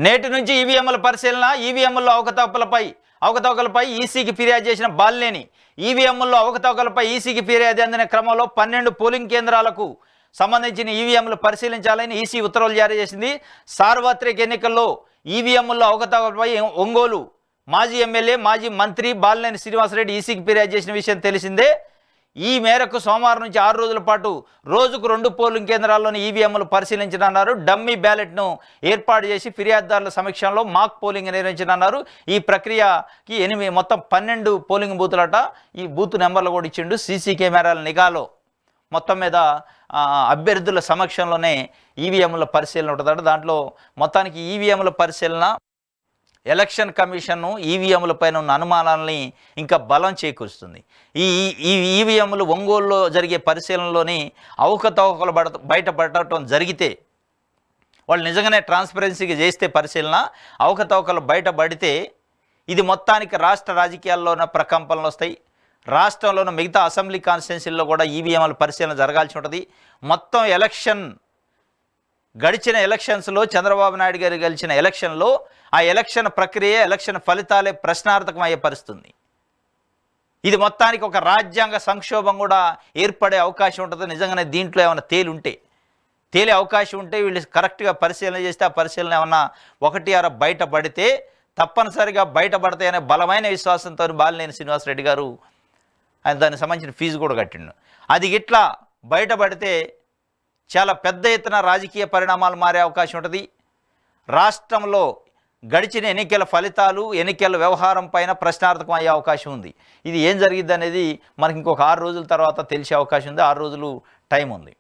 నేటి నుంచి ఈవీఎంల పరిశీలన. ఈవీఎంల్లో అవకతవకలపై ఈసీకి ఫిర్యాదు చేసిన బాలినేని. ఈవీఎంల్లో అవకతవకలపై ఈసీకి ఫిర్యాదు అందిన క్రమంలో 12 పోలింగ్ కేంద్రాలకు సంబంధించిన ఈవీఎంలు పరిశీలించాలని ఈసీ ఉత్తర్వులు జారీ చేసింది. సార్వత్రిక ఎన్నికల్లో ఈవీఎంల్లో అవకతవకలపై ఒంగోలు మాజీ ఎమ్మెల్యే, మాజీ మంత్రి బాలినేని శ్రీనివాసరెడ్డి ఈసీకి ఫిర్యాదు చేసిన విషయం తెలిసిందే. ఈ మేరకు సోమవారం నుంచి 6 రోజుల పాటు రోజుకు 2 పోలింగ్ కేంద్రాల్లోని ఈవీఎంలు పరిశీలించనున్నారు. డమ్మీ బ్యాలెట్ను ఏర్పాటు చేసి ఫిర్యాదుదారుల సమక్షంలో మాక్ పోలింగ్ నిర్వహించనున్నారు. ఈ ప్రక్రియకి మొత్తం 12 పోలింగ్ బూతులట. ఈ బూత్ నెంబర్లు కూడా ఇచ్చిండు. సీసీ కెమెరాల నిఘాలో మొత్తం మీద అభ్యర్థుల సమక్షంలోనే ఈవీఎంల పరిశీలన ఉంటుందట. దాంట్లో మొత్తానికి ఈవీఎంల పరిశీలన ఎలక్షన్ కమిషన్ను ఈవీఎంల పైన ఉన్న అనుమానాలని ఇంకా బలం చేకూరుస్తుంది. ఈ ఈవీఎంలు ఒంగోలులో జరిగే పరిశీలనలోని అవకతవకలు బయటపడటం జరిగితే, వాళ్ళు నిజంగానే ట్రాన్స్పరెన్సీగా చేస్తే పరిశీలన అవకతవకలు బయటపడితే ఇది మొత్తానికి రాష్ట్ర రాజకీయాల్లోన ప్రకంపనలు వస్తాయి. రాష్ట్రంలోని మిగతా అసెంబ్లీ కాన్స్టిట్యున్సీల్లో కూడా ఈవీఎంల పరిశీలన జరగాల్సి ఉంటుంది. మొత్తం గడిచిన ఎలక్షన్స్లో చంద్రబాబు నాయుడు గారు గెలిచిన ఎలక్షన్లో ఆ ఎలక్షన్ ప్రక్రియ, ఎలక్షన్ ఫలితాలే ప్రశ్నార్థకం అయ్యే పరిస్థితుంది. ఇది మొత్తానికి ఒక రాజ్యాంగ సంక్షోభం కూడా ఏర్పడే అవకాశం ఉంటుంది. నిజంగానే దీంట్లో ఏమైనా తేలే అవకాశం ఉంటే వీళ్ళు కరెక్ట్గా పరిశీలన చేస్తే ఆ పరిశీలన ఏమన్నా 1-6 బయటపడితే తప్పనిసరిగా బయటపడతాయనే బలమైన విశ్వాసంతో బాలినేని శ్రీనివాసరెడ్డి గారు ఆయన దానికి సంబంధించిన ఫీజు కూడా కట్టిండు. అది ఇట్లా బయటపడితే చాలా పెద్ద ఎత్తున రాజకీయ పరిణామాలు మారే అవకాశం ఉంటుంది. రాష్ట్రంలో గడిచిన ఎన్నికల ఫలితాలు, ఎన్నికల వ్యవహారం పైన ప్రశ్నార్థకం అయ్యే అవకాశం ఉంది. ఇది ఏం జరిగిద్ది అనేది మనకి ఇంకొక 6 రోజుల తర్వాత తెలిసే అవకాశం ఉంది. 6 రోజులు టైం ఉంది.